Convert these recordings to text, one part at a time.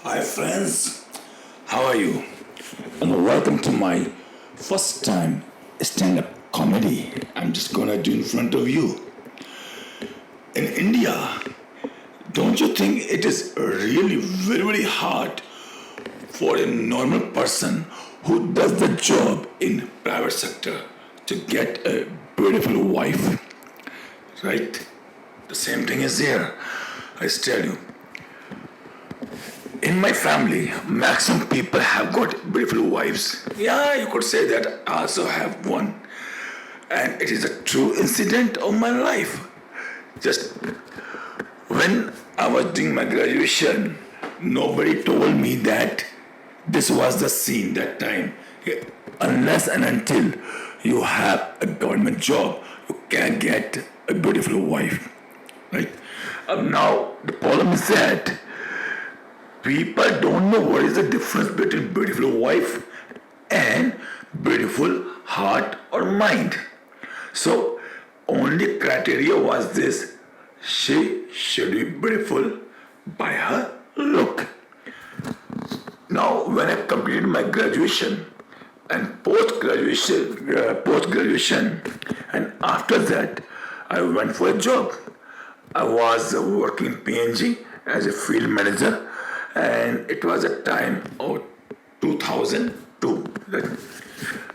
Hi friends, how are you? And welcome to my first time stand-up comedy. I'm just gonna do in front of you. In India, don't you think it is really very hard for a normal person who does the job in private sector to get a beautiful wife, right? The same thing is there. I tell you. In my family, maximum people have got beautiful wives. Yeah, you could say that I also have one. And it is a true incident of my life. Just when I was doing my graduation, nobody told me that this was the scene that time. Unless and until you have a government job, you can get a beautiful wife. Right? Now, the problem is that people don't know what is the difference between beautiful wife and beautiful heart or mind. So only criteria was this: she should be beautiful by her look. Now when I completed my graduation and post graduation, and after that I went for a job. I was working in PNG as a field manager, and it was a time of 2002. Right?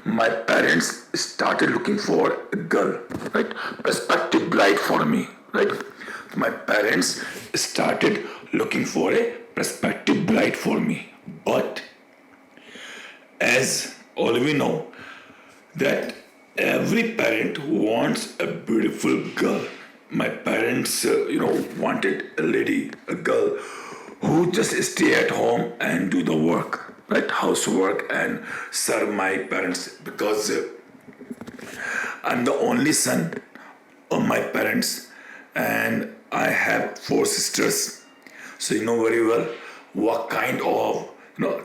My parents started looking for a girl, right? Prospective bride for me, right? My parents started looking for a prospective bride for me, but as all we know, that every parent wants a beautiful girl. My parents, wanted a lady, a girl who just stay at home and do the work, right? Housework and serve my parents because I'm the only son of my parents and I have four sisters. So you know very well what kind of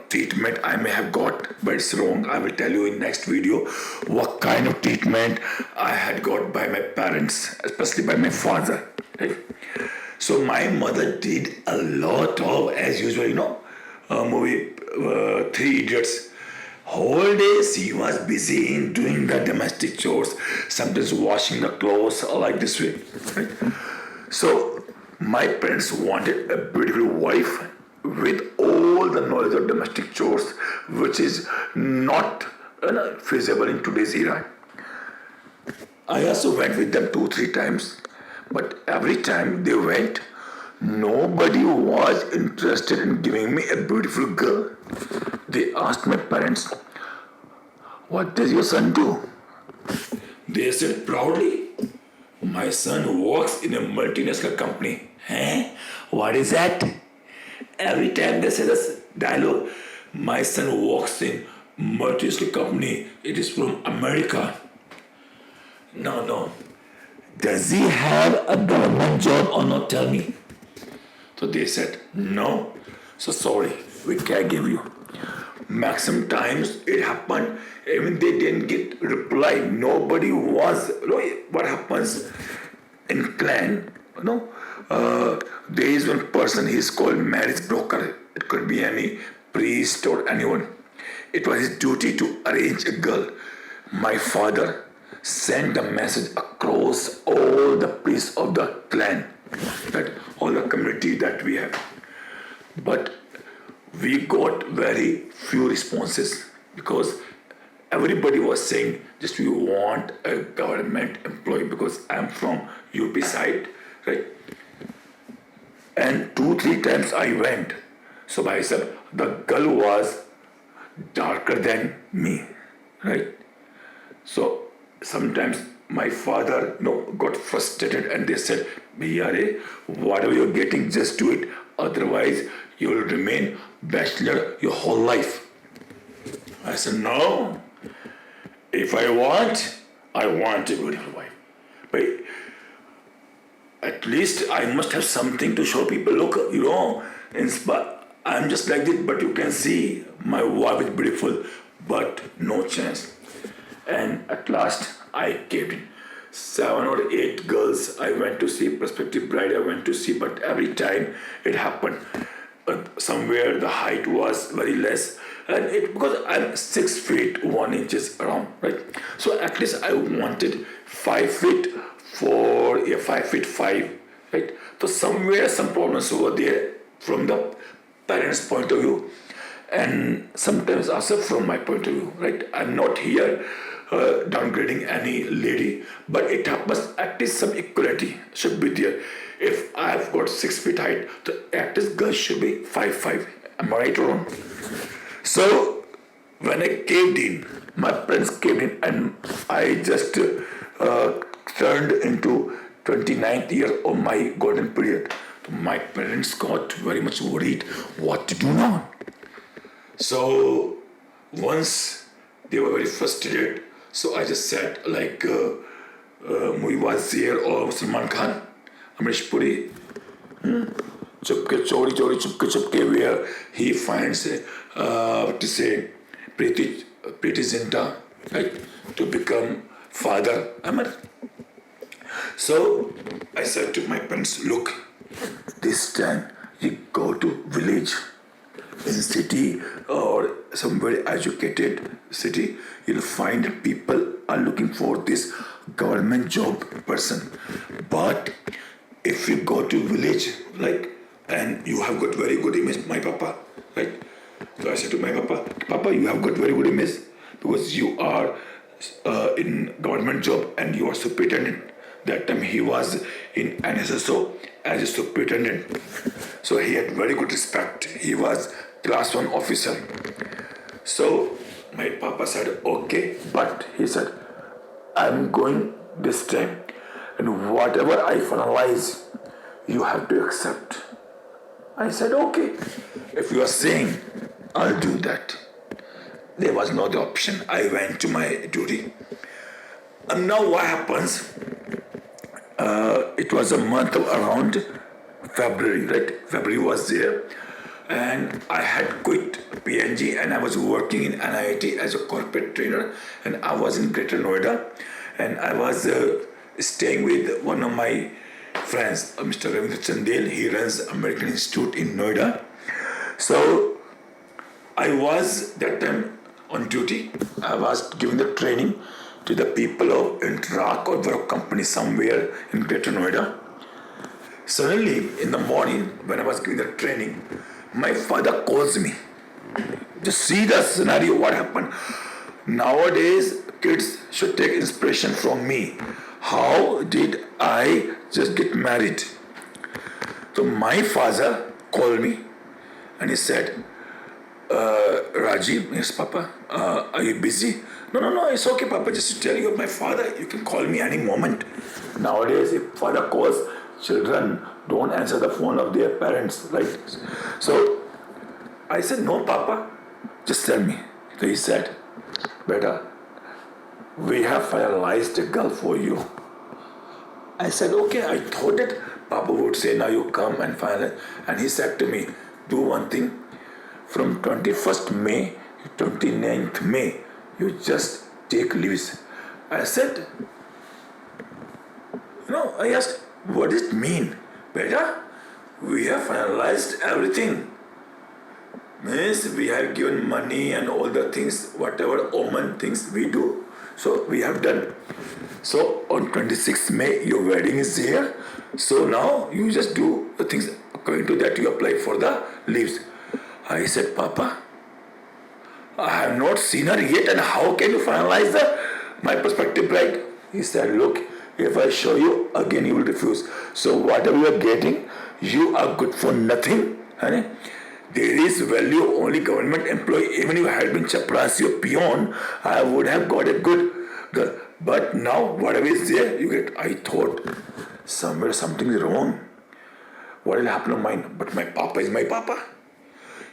treatment I may have got, but it's wrong. I will tell you in next video what kind of treatment I had got by my parents, especially by my father. Right? So my mother did a lot of, as usual, movie Three Idiots. Whole day she was busy in doing the domestic chores, sometimes washing the clothes or like this way. Right? So my parents wanted a beautiful wife with all the knowledge of domestic chores, which is not feasible in today's era. I also went with them 2-3 times, but every time they went, nobody was interested in giving me a beautiful girl. They asked my parents, "What does your son do?" They said proudly, "My son works in a multinational company." Eh? What is that? Every time they say this dialogue, "My son works in multinational company. It is from America." No. Does he have a government job or not? Tell me. So they said, "No. So sorry, we can't give you." Maximum times it happened, even they didn't get reply. Nobody was, what happens in clan, there is one person, he is called marriage broker. It could be any priest or anyone. It was his duty to arrange a girl. My father sent a message across all the priests of the clan, that all the community that we have. But we got very few responses because everybody was saying just we want a government employee because I'm from UP side, right? And 2-3 times I went. So myself, the girl was darker than me, right? So sometimes my father, got frustrated and they said, "Bhaiya, whatever you're getting, just do it. Otherwise, you will remain bachelor your whole life." I said, "No. If I want a beautiful wife. But at least I must have something to show people. Look, inspire. I'm just like this, but you can see my wife is beautiful, but no chance." And at last, I came in. 7 or 8 girls I went to see, prospective bride I went to see, but every time it happened, somewhere the height was very less, and it because I'm 6 feet 1 inches around, right? So at least I wanted 5 feet for 5 feet 5, right? So somewhere some problems over there from the parents' point of view, and sometimes also from my point of view, right? I'm not here downgrading any lady, but it happens at least some equality should be there. If I've got 6 feet height, the at least girl should be 5'5". Am I right or wrong? So when I caved in, my parents caved in, and I just turned into 29th year of my golden period. My parents got very much worried what to do now. So once they were very frustrated, so I just said like movie was there or Salman Khan, Amrish Puri, Chupke Chori Chori Chupke Chupke, where he finds what to say Preeti Zinta, right, to become father. So I said to my parents, look, this time you go to village, in city or some very educated city, you'll find people are looking for this government job person. But if you go to village, like, and you have got very good image, my papa, right? So I said to my papa, you have got very good image because you are in government job and you are superintendent. That time he was in NSSO as a superintendent. So he had very good respect. He was class 1 officer. So my papa said, okay, but he said, I'm going this time, and whatever I finalize, you have to accept. I said, okay, if you are saying, I'll do that. There was no other option. I went to my duty. And now what happens? It was a month of around February, right? February was there, and I had quit PNG and I was working in NIT as a corporate trainer, and I was in Greater Noida, and I was staying with one of my friends, Mr. Ravindra Chandel. He runs American Institute in Noida. So I was that time on duty. I was giving the training to the people of Interact or the company somewhere in Greater Noida. Suddenly, in the morning, when I was giving the training, my father calls me. Just see the scenario, what happened. Nowadays, kids should take inspiration from me. How did I just get married? So my father called me and he said, Rajiv, yes, Papa, are you busy? No, it's okay, Papa, just to tell you, my father, you can call me any moment. Nowadays, if father calls, children don't answer the phone of their parents, right? So I said, no, Papa, just tell me. So he said, Beta, we have finalized a girl for you. I said, okay, I thought that Papa would say, now you come and finalize. And he said to me, do one thing. From 21st May to 29th May, you just take leaves. I said, I asked, what does it mean? Beta, we have finalized everything. Means we have given money and all the things, whatever omen things we do. So we have done. So on 26th May, your wedding is here. So now you just do the things according to that you apply for the leaves. I said, Papa, I have not seen her yet, and how can you finalize my prospective bride? He said, look, if I show you, again you will refuse. So whatever you are getting, you are good for nothing. Honey. There is value only government employee. Even if you had been chaprasi or peon, I would have got a good girl. But now, whatever is there, you get. I thought somewhere something is wrong. What will happen to mine? But my papa is my papa.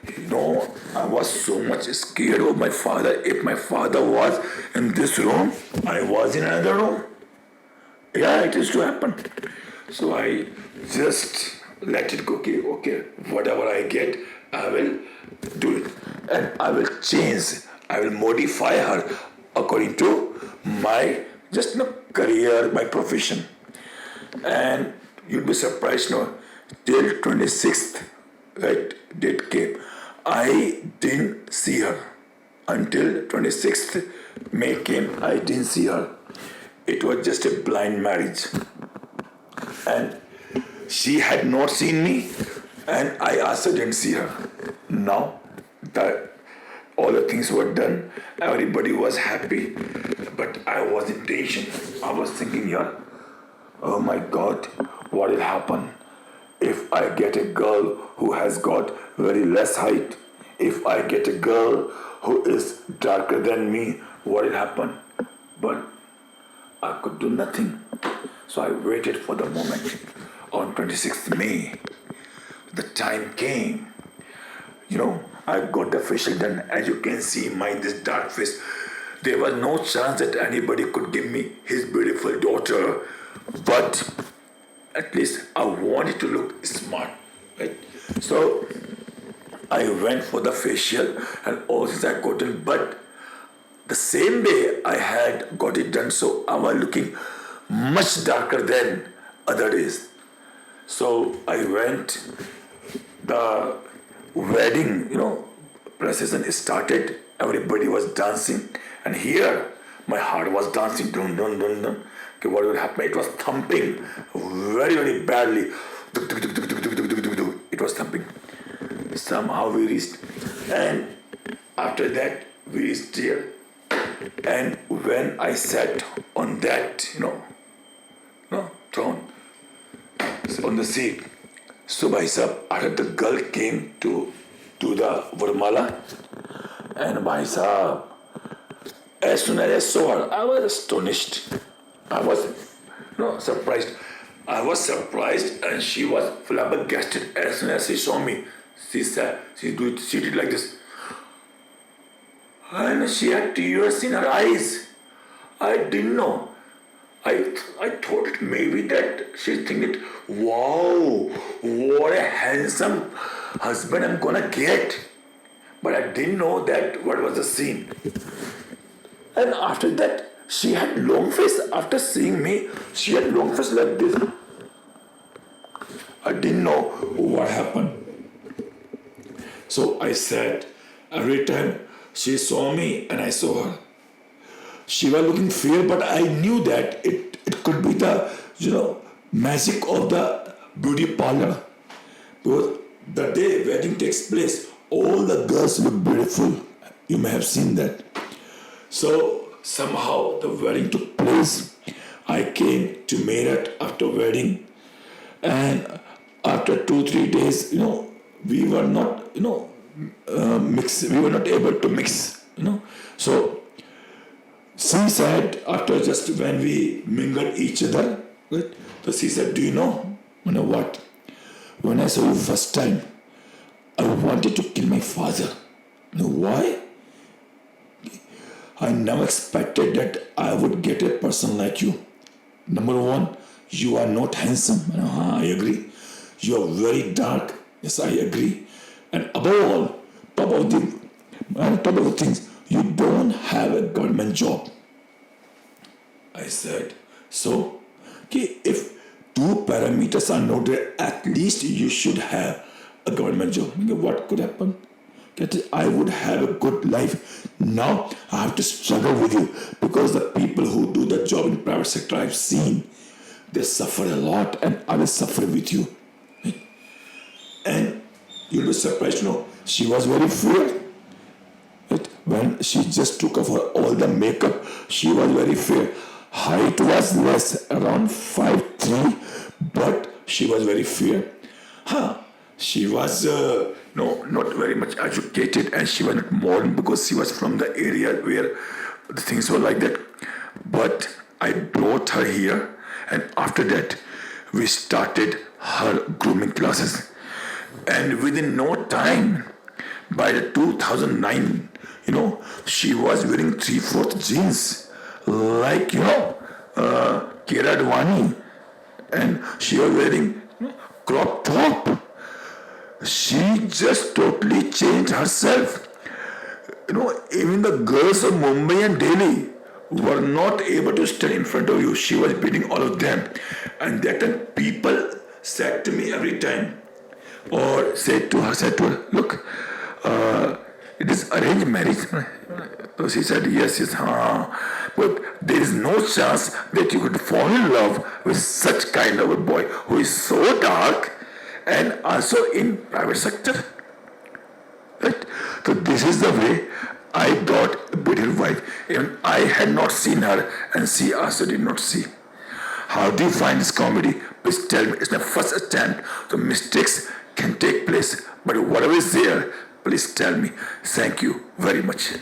I was so much scared of my father. If my father was in this room, I was in another room. Yeah, it used to happen. So I just let it go. Okay, whatever I get, I will do it. And I will change. I will modify her according to my career, my profession. And you'll be surprised, till 26th right, date came, I didn't see her until 26th May came. I didn't see her. It was just a blind marriage, and she had not seen me, and I also didn't see her. Now that all the things were done, everybody was happy, but I was in tension. I was thinking, yeah, oh my God, what will happen if I get a girl who has got very less height? If I get a girl who is darker than me, what will happen? But I could do nothing. So I waited for the moment. On 26th May, the time came. I got the facial done. As you can see, this dark face. There was no chance that anybody could give me his beautiful daughter. But at least I wanted to look smart, right? So I went for the facial and all this I got done. But the same day I had got it done, so I was looking much darker than other days. So I went, the wedding, procession started, everybody was dancing, and here my heart was dancing, dun dun dun dun. Okay, what will happen? It was thumping very, very badly. It was thumping. Somehow we reached, and after that we reached here. And when I sat on that, throne, on the seat, so bhai sahab, after the girl came to do the Varmala, and bhai sahab, as soon as I saw her, I was astonished. I was, surprised. I was surprised, and she was flabbergasted. As soon as she saw me, she said, she did like this. And she had tears in her eyes. I didn't know. I thought it maybe that she's thinking, wow, what a handsome husband I'm gonna get. But I didn't know that what was the scene. And after that, she had long face. After seeing me, she had long face like this. I didn't know what happened. So I said, every time she saw me and I saw her, she was looking fair, but I knew that it could be the magic of the beauty parlor. Because the day wedding takes place, all the girls look beautiful. You may have seen that. So somehow the wedding took place. I came to Meerut after wedding, and after 2-3 days, we were not, mix. We were not able to mix, So she said, after just when we mingled each other, right? So she said, do you know what? When I saw you first time, I wanted to kill my father. You know why? I never expected that I would get a person like you. Number one, you are not handsome. I agree. You are very dark. Yes, I agree. And above all, top of the things, you don't have a government job. I said, so, if two parameters are not there, at least you should have a government job. What could happen? I would have a good life. Now I have to struggle with you because the people who do the job in private sector I've seen, they suffer a lot, and I will suffer with you. And you'll be surprised, she was very fair. When she just took off all the makeup, she was very fair. Height was less, around 5'3", but she was very fair. She was not very much educated, and she was not modern because she was from the area where the things were like that. But I brought her here, and after that, we started her grooming classes. And within no time, by the 2009, she was wearing 3/4 jeans, like, Kira Advani, and she was wearing crop top. She just totally changed herself. Even the girls of Mumbai and Delhi were not able to stand in front of you. She was beating all of them. And that time people said to me every time, or said to her, look, it is arranged marriage. So she said, yes, but there is no chance that you could fall in love with such kind of a boy who is so dark and also in private sector. Right? So this is the way I got a beautiful wife. Even I had not seen her and she also did not see. How do you find this comedy? Please tell me. It's my first attempt. The mistakes can take place, but whatever is there, please tell me. Thank you very much.